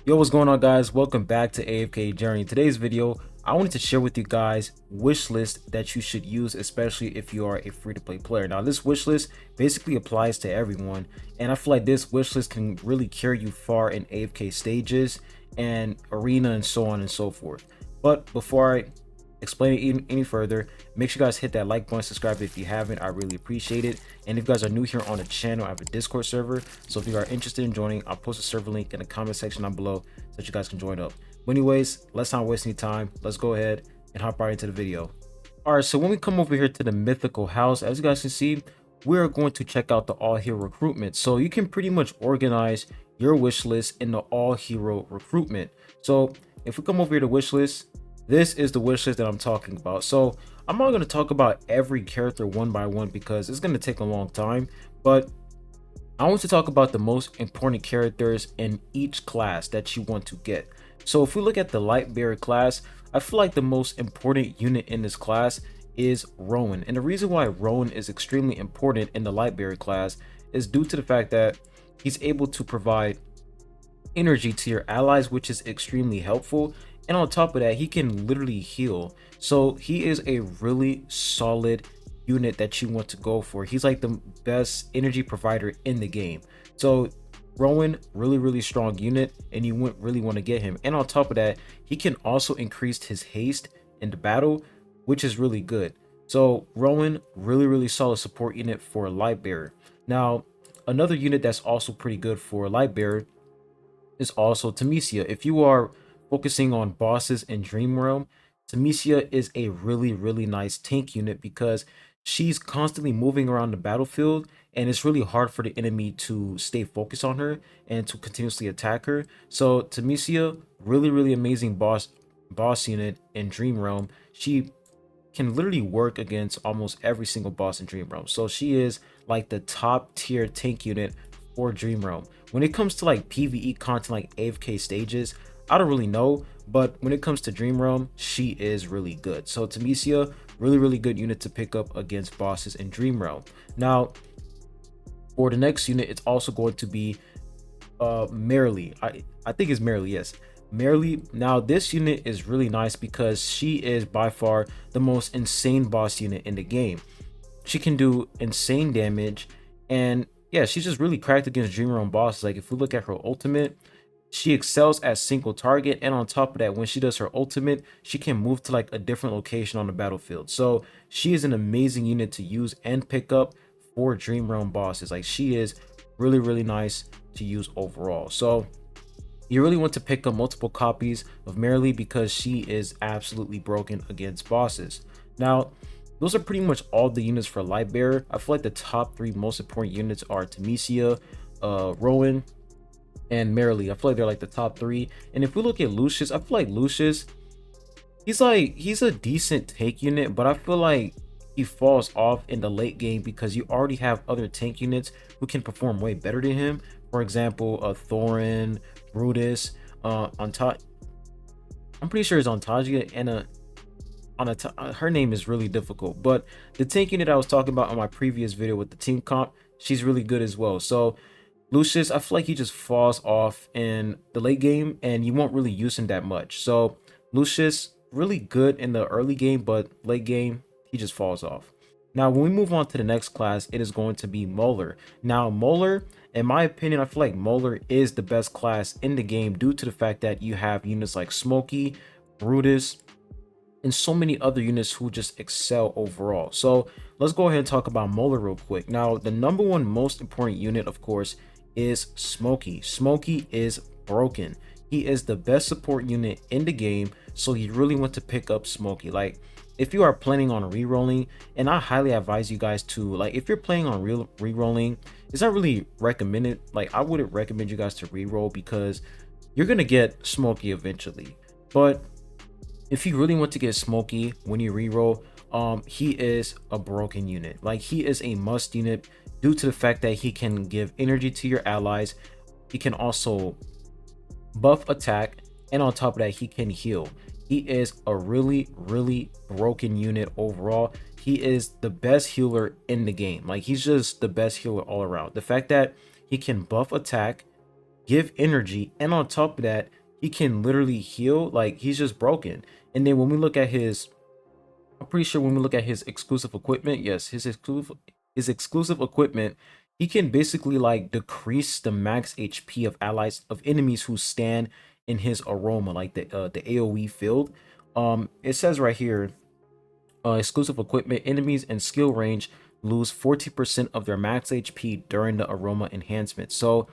Yo, what's going on, guys? Welcome back to AFK Journey. Today's video, I wanted to share with you guys wish list that you should use, especially if you are a free-to-play player. Now, this wish list basically applies to everyone, and I feel like this wish list can really carry you far in AFK stages and arena and so on and so forth. But before I explain it any further, make sure you guys hit that like button, subscribe if you haven't. I really appreciate it. And if you guys are new here on the channel, I have a Discord server, so if you are interested in joining, I'll post a server link in the comment section down below so that you guys can join up. But anyways, let's not waste any time. Let's go ahead and hop right into the video. All right, so when we come over here to the mythical house, as you guys can see, we're going to check out the all hero recruitment. So you can pretty much organize your wish list in the all hero recruitment. So if we come over here to wish list, this is the wish list that I'm talking about. So I'm not going to talk about every character one by one because it's going to take a long time, but I want to talk about the most important characters in each class that you want to get. So if we look at the Lightbearer class, I feel like the most important unit in this class is Rowan. And the reason why Rowan is extremely important in the Lightbearer class is due to the fact that he's able to provide energy to your allies, which is extremely helpful. And on top of that, he can literally heal. So he is a really solid unit that you want to go for. He's like the best energy provider in the game. So Rowan, really strong unit, and you wouldn't really want to get him. And on top of that, he can also increase his haste in the battle, which is really good. So Rowan, really solid support unit for Lightbearer. Now, another unit that's also pretty good for Lightbearer is also Tsia. If you are focusing on bosses in Dream Realm, Tsia is a really nice tank unit because she's constantly moving around the battlefield, and it's really hard for the enemy to stay focused on her and to continuously attack her. So Tsia, really amazing boss unit in Dream Realm. She can literally work against almost every single boss in Dream Realm. So she is like the top tier tank unit for Dream Realm. When it comes to like PvE content like AFK stages, I don't really know, but when it comes to Dream Realm, she is really good. So Tsia, really good unit to pick up against bosses in Dream Realm. Now, for the next unit, it's also going to be Merrily. I think it's Merrily, yes. Merrily. Now, this unit is really nice because she is by far the most insane boss unit in the game. She can do insane damage, and yeah, she's just really cracked against Dream Realm bosses. Like if we look at her ultimate, she excels at single target, and on top of that, when she does her ultimate, she can move to like a different location on the battlefield. So she is an amazing unit to use and pick up for Dream Realm bosses. Like she is really nice to use overall. So you really want to pick up multiple copies of Merrily because she is absolutely broken against bosses. Now, those are pretty much all the units for Lightbearer. I feel like the top three most important units are Tsia, Rowan, and Merrily. I feel like they're like the top three. And if we look at Lucius, I feel like Lucius, he's a decent tank unit, but I feel like he falls off in the late game because you already have other tank units who can perform way better than him. For example, Thoren, Brutus, on top, I'm pretty sure it's on Tsia, and her name is really difficult. But the tank unit I was talking about on my previous video with the team comp, she's really good as well. So Lucius, I feel like he just falls off in the late game and you won't really use him that much. So Lucius, really good in the early game, but late game, he just falls off. Now, when we move on to the next class, it is going to be Muller. Now, Muller, in my opinion, I feel like Muller is the best class in the game due to the fact that you have units like Smokey, Brutus, and so many other units who just excel overall. So let's go ahead and talk about Muller real quick. Now, the number one most important unit, of course, is Smokey. Smokey is broken. He is the best support unit in the game, so you really want to pick up Smokey. Like if you are planning on re-rolling, and I highly advise you guys to, like, if you're planning on re-rolling, it's not really recommended. Like I wouldn't recommend you guys to re-roll because you're gonna get Smokey eventually. But if you really want to get Smokey when you re-roll, he is a broken unit. Like he is a must unit due to the fact that he can give energy to your allies. He can also buff attack, and on top of that, he can heal. He is a really broken unit overall. He is the best healer in the game. Like he's just the best healer all around. The fact that he can buff attack, give energy, and on top of that, he can literally heal. Like, he's just broken. And then when we look at his, I'm pretty sure when we look at his exclusive equipment, yes, his exclusive equipment, he can basically like decrease the max HP of allies of enemies who stand in his aroma, like the AoE field. It says right here, exclusive equipment, enemies in skill range lose 40% of their max HP during the aroma enhancement. So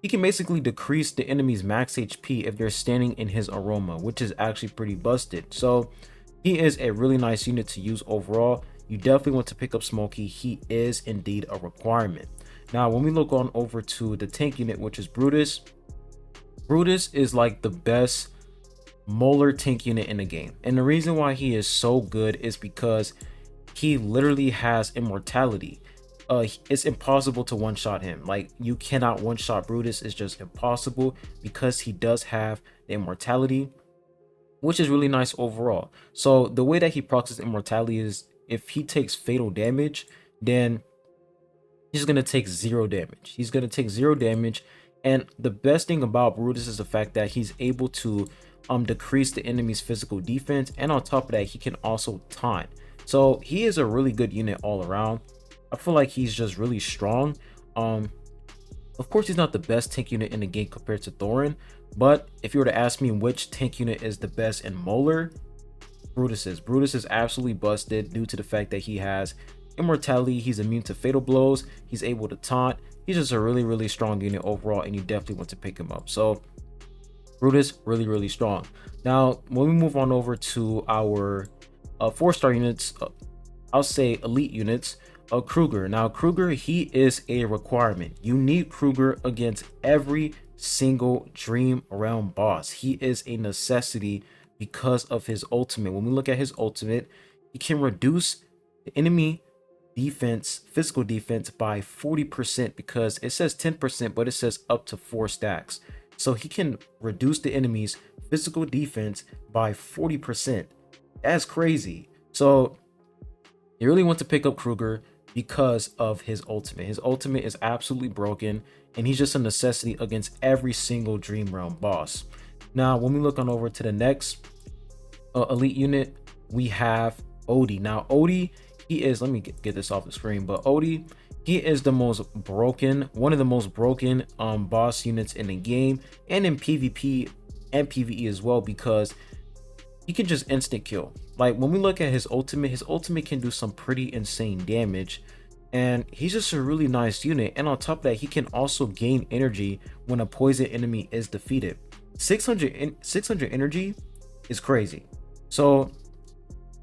he can basically decrease the enemy's max HP if they're standing in his aroma, which is actually pretty busted. So he is a really nice unit to use overall. You definitely want to pick up Smokey. He is indeed a requirement. Now, when we look on over to the tank unit, which is Brutus, Brutus is like the best Muller tank unit in the game. And the reason why he is so good is because he literally has immortality. It's impossible to one-shot him. Like, you cannot one-shot Brutus. It's just impossible because he does have the immortality, which is really nice overall. So the way that he procs his immortality is if he takes fatal damage, then he's going to take 0 damage. He's going to take 0 damage. And the best thing about Brutus is the fact that he's able to decrease the enemy's physical defense, and on top of that, he can also taunt. So he is a really good unit all around. I feel like he's just really strong. Of course, he's not the best tank unit in the game compared to Thoren, but if you were to ask me which tank unit is the best in Muller, Brutus is. Brutus is absolutely busted due to the fact that he has immortality, he's immune to fatal blows, he's able to taunt. He's just a really, really strong unit overall, and you definitely want to pick him up. So Brutus, really, really strong. Now, when we move on over to our 4-star units, I'll say elite units, Krueger. Now, Krueger, he is a requirement. You need Krueger against every single Dream Realm boss. He is a necessity because of his ultimate. When we look at his ultimate, he can reduce the enemy defense, physical defense, by 40%, because it says 10%, but it says up to 4 stacks. So he can reduce the enemy's physical defense by 40%. That's crazy. So you really want to pick up Krueger because of his ultimate. His ultimate is absolutely broken, and he's just a necessity against every single Dream Realm boss. Now, when we look on over to the next elite unit, we have Odie. Now, Odie, he is, let me get this off the screen, but Odie, he is the most broken, one of the most broken boss units in the game, and in PvP and PvE as well, because he can just instant kill. Like, when we look at his ultimate can do some pretty insane damage, and he's just a really nice unit. And on top of that, he can also gain energy when a poison enemy is defeated. 600 energy is crazy. So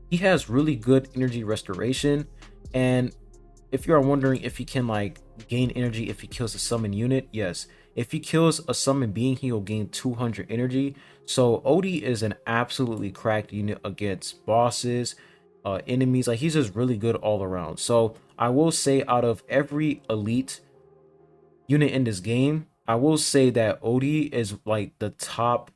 he has really good energy restoration, and if you are wondering if he can like gain energy if he kills a summon unit, yes. If he kills a summon being, he will gain 200 energy. So Odie is an absolutely cracked unit against bosses, enemies. Like, he's just really good all around. So I will say, out of every elite unit in this game, I will say that Odie is like the top.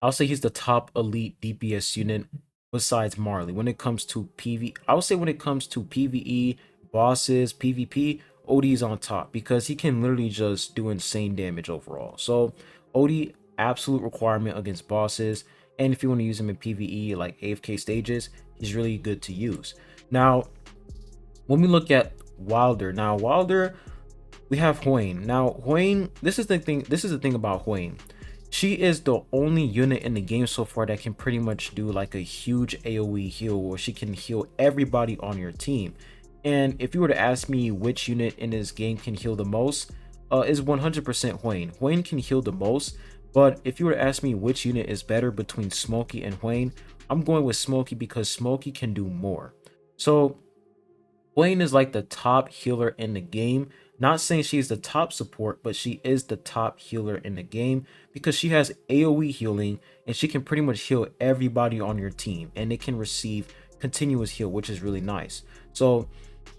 I'll say he's the top elite DPS unit besides Marley. When it comes to PV, I would say when it comes to PvE, bosses, PvP, Odie's on top because he can literally just do insane damage overall. So Odie, absolute requirement against bosses. And if you want to use him in PvE, like AFK stages, he's really good to use. Now, when we look at Wilder, we have Hwayne. Now, Hwayne, this is the thing about Hwayne. She is the only unit in the game so far that can pretty much do like a huge AoE heal, where she can heal everybody on your team. And if you were to ask me which unit in this game can heal the most, is 100% Hwayne. Hwayne can heal the most, but if you were to ask me which unit is better between Smokey and Hwayne, I'm going with Smokey because Smokey can do more. So Hwayne is like the top healer in the game. Not saying she's the top support, but she is the top healer in the game because she has AoE healing and she can pretty much heal everybody on your team, and they can receive continuous heal, which is really nice. So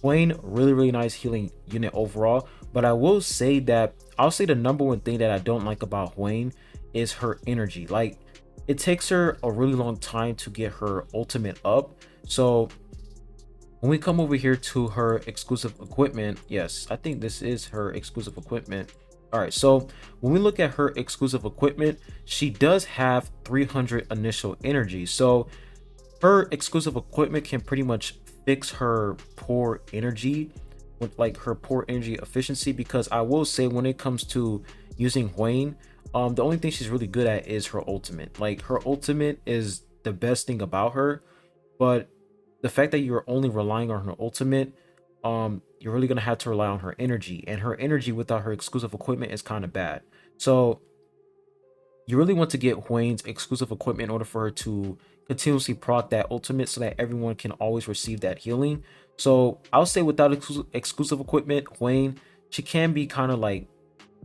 Hwayne, really nice healing unit overall. But I will say that I'll say the number one thing that I don't like about Hwayne is her energy. Like, it takes her a really long time to get her ultimate up. So when we come over here to her exclusive equipment, yes, I think this is her exclusive equipment. All right, so when we look at her exclusive equipment, she does have 300 initial energy. So her exclusive equipment can pretty much fix her poor energy, with like her poor energy efficiency, because I will say when it comes to using Hwayne, the only thing she's really good at is her ultimate. Like her ultimate is the best thing about her, but the fact that you're only relying on her ultimate, you're really gonna have to rely on her energy, and her energy without her exclusive equipment is kind of bad. So you really want to get Hwayne's exclusive equipment in order for her to continuously proc that ultimate so that everyone can always receive that healing. So I'll say without exclusive equipment, Hwayne, she can be kind of like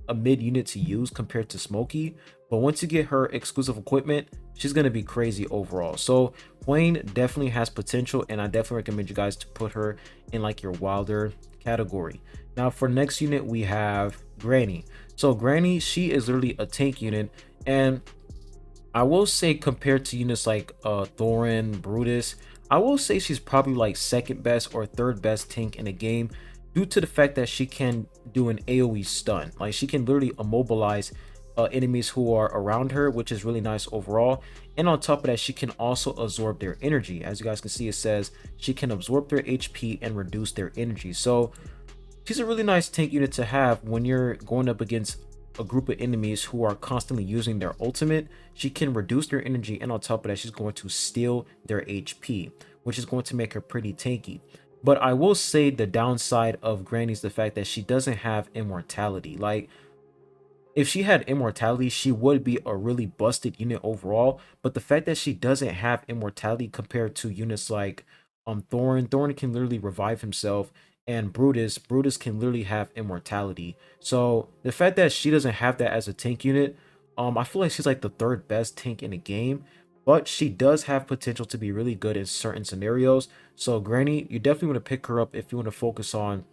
a mid unit to use compared to Smokey, but once you get her exclusive equipment, she's gonna be crazy overall. So Hwayne definitely has potential, and I definitely recommend you guys to put her in like your wilder category. Now for next unit, we have Granny. So Granny, she is literally a tank unit, and I will say compared to units like Thoren, Brutus, I will say she's probably like second best or third best tank in the game, due to the fact that she can do an AoE stun. Like she can literally immobilize enemies who are around her, which is really nice overall. And on top of that, she can also absorb their energy. As you guys can see, it says she can absorb their HP and reduce their energy. So she's a really nice tank unit to have when you're going up against a group of enemies who are constantly using their ultimate. She can reduce their energy, and on top of that, she's going to steal their HP, which is going to make her pretty tanky. But I will say the downside of Granny is the fact that she doesn't have immortality. Like if she had immortality, she would be a really busted unit overall. But the fact that she doesn't have immortality compared to units like Thoren can literally revive himself, and Brutus can literally have immortality. So the fact that she doesn't have that as a tank unit, I feel like she's like the third best tank in the game. But she does have potential to be really good in certain scenarios. So Granny, you definitely want to pick her up if you want to focus on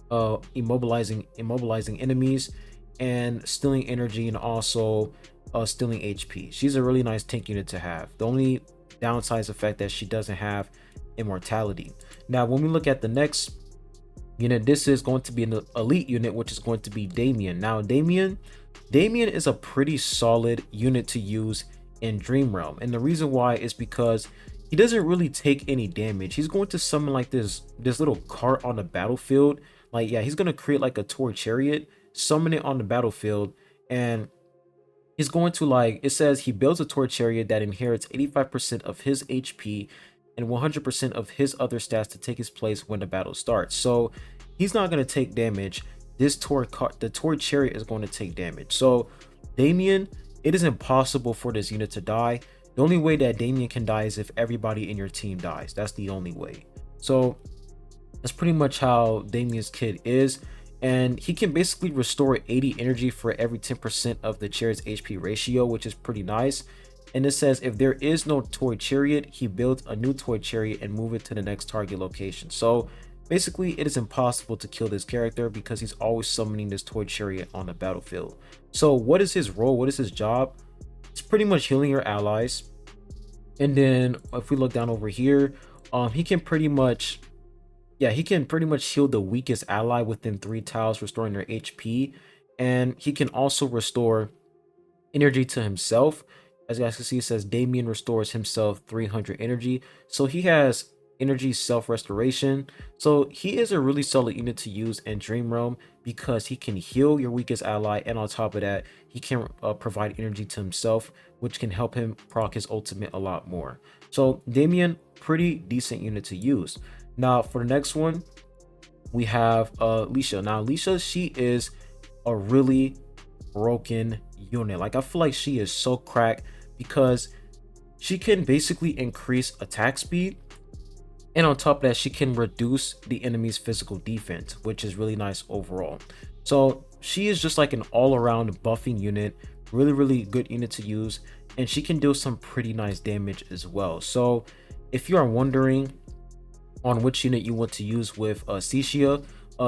immobilizing enemies and stealing energy, and also stealing HP. She's a really nice tank unit to have. The only downside is the fact that she doesn't have immortality. Now when we look at the next unit, this is going to be an elite unit, which is going to be Damian. Now Damian is a pretty solid unit to use in Dream Realm, and the reason why is because he doesn't really take any damage. He's going to summon like this little cart on the battlefield. Like, yeah, he's gonna create like a toy chariot, summon it on the battlefield, and he's going to, like, it says he builds a toy chariot that inherits 85% of his HP and 100% of his other stats to take his place when the battle starts. So he's not going to take damage. The toy chariot is going to take damage. So Damian, it is impossible for this unit to die. The only way that Damian can die is if everybody in your team dies. That's the only way. So that's pretty much how Damian's kit is. And he can basically restore 80 energy for every 10% of the chariot's HP ratio, which is pretty nice. And it says if there is no toy chariot, he builds a new toy chariot and move it to the next target location. So basically it is impossible to kill this character because he's always summoning this toy chariot on the battlefield. So what is his role? What is his job? It's pretty much healing your allies. And then if we look down over here, he can pretty much heal the weakest ally within 3 tiles, restoring their HP. And he can also restore energy to himself. As you guys can see, it says Damian restores himself 300 energy. So he has energy self-restoration. So he is a really solid unit to use in Dream Realm because he can heal your weakest ally, and on top of that, he can provide energy to himself, which can help him proc his ultimate a lot more. So Damian, pretty decent unit to use. Now for the next one, we have Leysa. Now Leysa, she is a really broken unit. Like I feel like she is so cracked because she can basically increase attack speed, and on top of that, she can reduce the enemy's physical defense, which is really nice overall. So she is just like an all-around buffing unit, really good unit to use, and she can do some pretty nice damage as well. So if you are wondering on which unit you want to use with Tsia,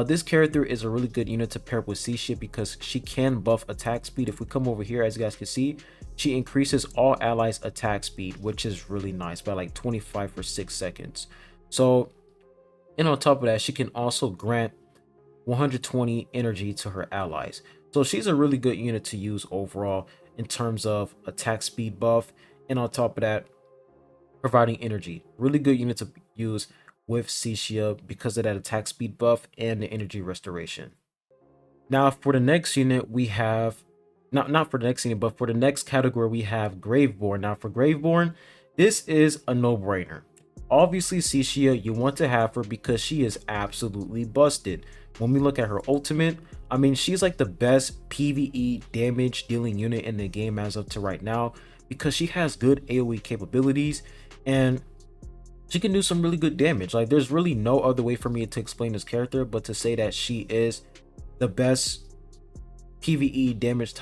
this character is a really good unit to pair up with Tsia because she can buff attack speed. If we come over here, as you guys can see, she increases all allies attack speed, which is really nice, by like 25 for 6 seconds. So, and on top of that, she can also grant 120 energy to her allies. So she's a really good unit to use overall in terms of attack speed buff, and on top of that, providing energy. Really good unit to use with Tsia because of that attack speed buff and the energy restoration. Now for the next unit we have, not for the next unit, but for the next category we have Graveborn. Now for Graveborn, this is a no-brainer. Obviously Tsia, you want to have her because she is absolutely busted. When we look at her ultimate, I mean, she's like the best PvE damage dealing unit in the game as of to right now, because she has good AoE capabilities and she can do some really good damage. Like, there's really no other way for me to explain this character but to say that she is the best PvE damage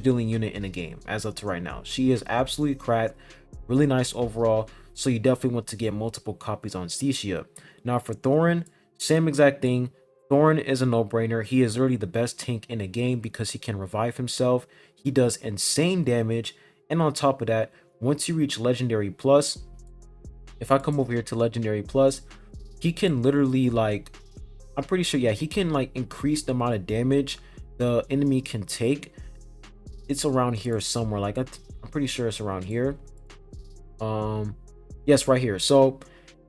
dealing unit in the game as of to right now. She is absolutely cracked, really nice overall, so you definitely want to get multiple copies on Tsia. Now for Thoren, same exact thing. Thoren is a no-brainer. He is really the best tank in the game because he can revive himself. He does insane damage, and on top of that, once you reach Legendary Plus, if I come over here to Legendary Plus, he can literally, like, I'm pretty sure, yeah, he can like increase the amount of damage the enemy can take. It's around here somewhere. Like, I'm pretty sure it's around here. Yes, right here. So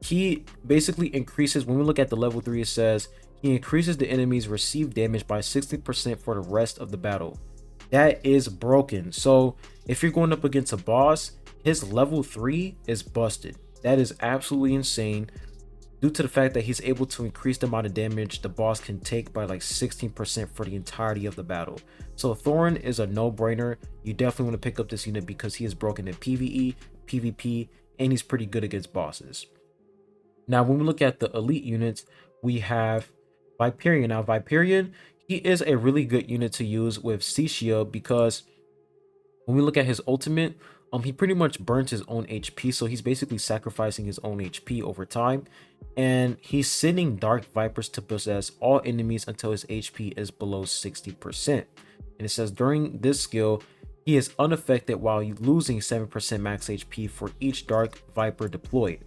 he basically increases, when we look at the level 3, it says he increases the enemy's received damage by 60% for the rest of the battle. That is broken. So if you're going up against a boss, his level 3 is busted. That is absolutely insane, due to the fact that he's able to increase the amount of damage the boss can take by like 16% for the entirety of the battle. So Thoren is a no-brainer. You definitely want to pick up this unit because he is broken in PvE, PvP, and he's pretty good against bosses. Now when we look at the elite units, we have Viperion. Now Viperion, he is a really good unit to use with Tsia because when we look at his ultimate, he pretty much burns his own HP, so he's basically sacrificing his own HP over time, and he's sending dark vipers to possess all enemies until his HP is below 60%. And it says during this skill, he is unaffected while losing 7% max HP for each dark viper deployed.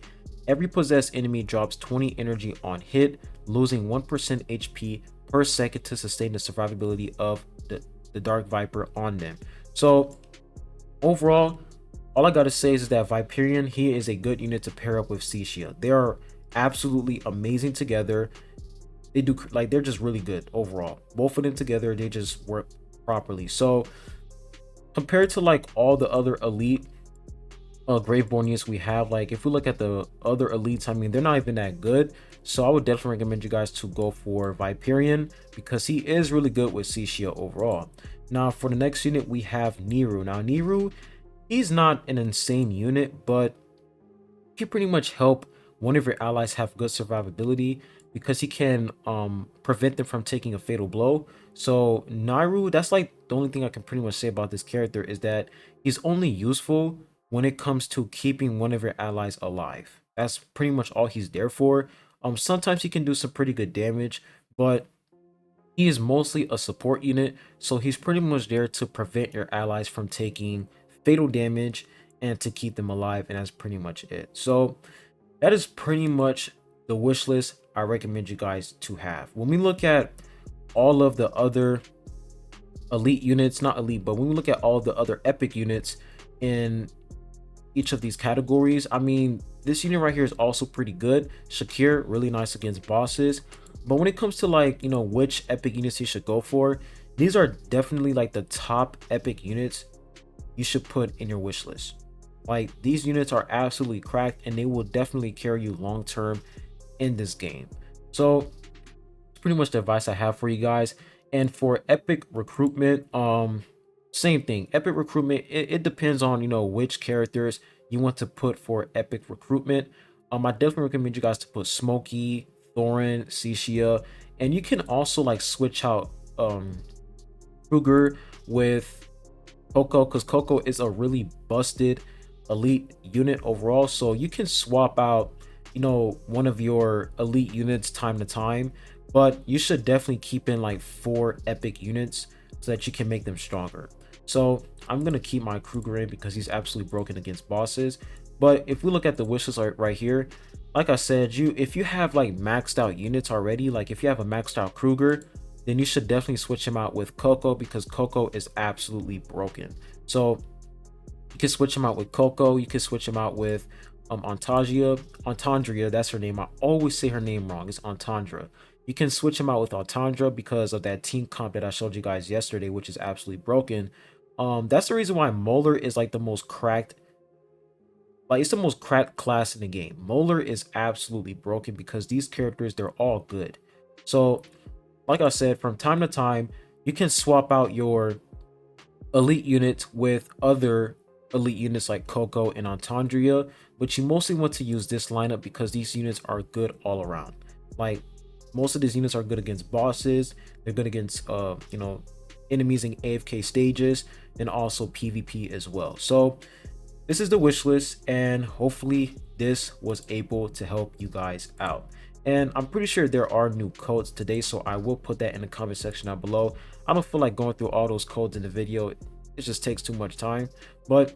Every possessed enemy drops 20 energy on hit, losing 1% HP per second to sustain the survivability of the dark viper on them. So overall, all I gotta say is that Viperion, he is a good unit to pair up with Tsia. They are absolutely amazing together. They do, like, they're just really good overall. Both of them together, they just work properly. So compared to like all the other elite Graveborn units we have, like if we look at the other elites, I mean, they're not even that good. So I would definitely recommend you guys to go for Viperion because he is really good with Tsia overall. Now for the next unit, we have Neru. Now Neru, he's not an insane unit, but he pretty much help one of your allies have good survivability because he can prevent them from taking a fatal blow. So Neru, that's like the only thing I can pretty much say about this character, is that he's only useful when it comes to keeping one of your allies alive. That's pretty much all he's there for. Sometimes he can do some pretty good damage, but he is mostly a support unit, so he's pretty much there to prevent your allies from taking fatal damage and to keep them alive, and that's pretty much it. So that is pretty much the wish list I recommend you guys to have. When we look at all of the other elite units, not elite, but when we look at all the other epic units in each of these categories, I mean, this unit right here is also pretty good. Shakir, really nice against bosses. But when it comes to, like, you know, which epic units you should go for, these are definitely like the top epic units you should put in your wish list. Like, these units are absolutely cracked and they will definitely carry you long term in this game. So it's pretty much the advice I have for you guys. And for epic recruitment, same thing. Epic recruitment, it depends on, you know, which characters you want to put for epic recruitment. I definitely recommend you guys to put Smokey, Thoren, Tsia, and you can also like switch out Krueger with Coco, because Coco is a really busted elite unit overall. So you can swap out, you know, one of your elite units time to time, but you should definitely keep in like 4 epic units so that you can make them stronger. So I'm gonna keep my Krueger in because he's absolutely broken against bosses. But if we look at the wishes right here, like I said, if you have like maxed out units already, like if you have a maxed out Krueger, then you should definitely switch him out with Coco, because Coco is absolutely broken. So you can switch him out with Coco. You can switch him out with Antandria, that's her name. I always say her name wrong. It's Antandra. You can switch him out with Antandra because of that team comp that I showed you guys yesterday, which is absolutely broken. That's the reason why Muller is like the most cracked. Like, it's the most cracked class in the game. Muller is absolutely broken because these characters, they're all good. So, like I said, from time to time, you can swap out your elite units with other elite units like Coco and Antandria, but you mostly want to use this lineup because these units are good all around. Like, most of these units are good against bosses, they're good against you know, enemies in AFK stages, and also PvP as well. So this is the wish list, and hopefully this was able to help you guys out. And I'm pretty sure there are new codes today, so I will put that in the comment section down below. I don't feel like going through all those codes in the video. It just takes too much time, but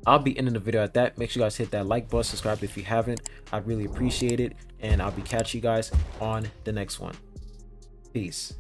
I'll be ending the video at that. Make sure you guys hit that like button, subscribe if you haven't. I'd really appreciate it, and I'll be catching you guys on the next one. Peace.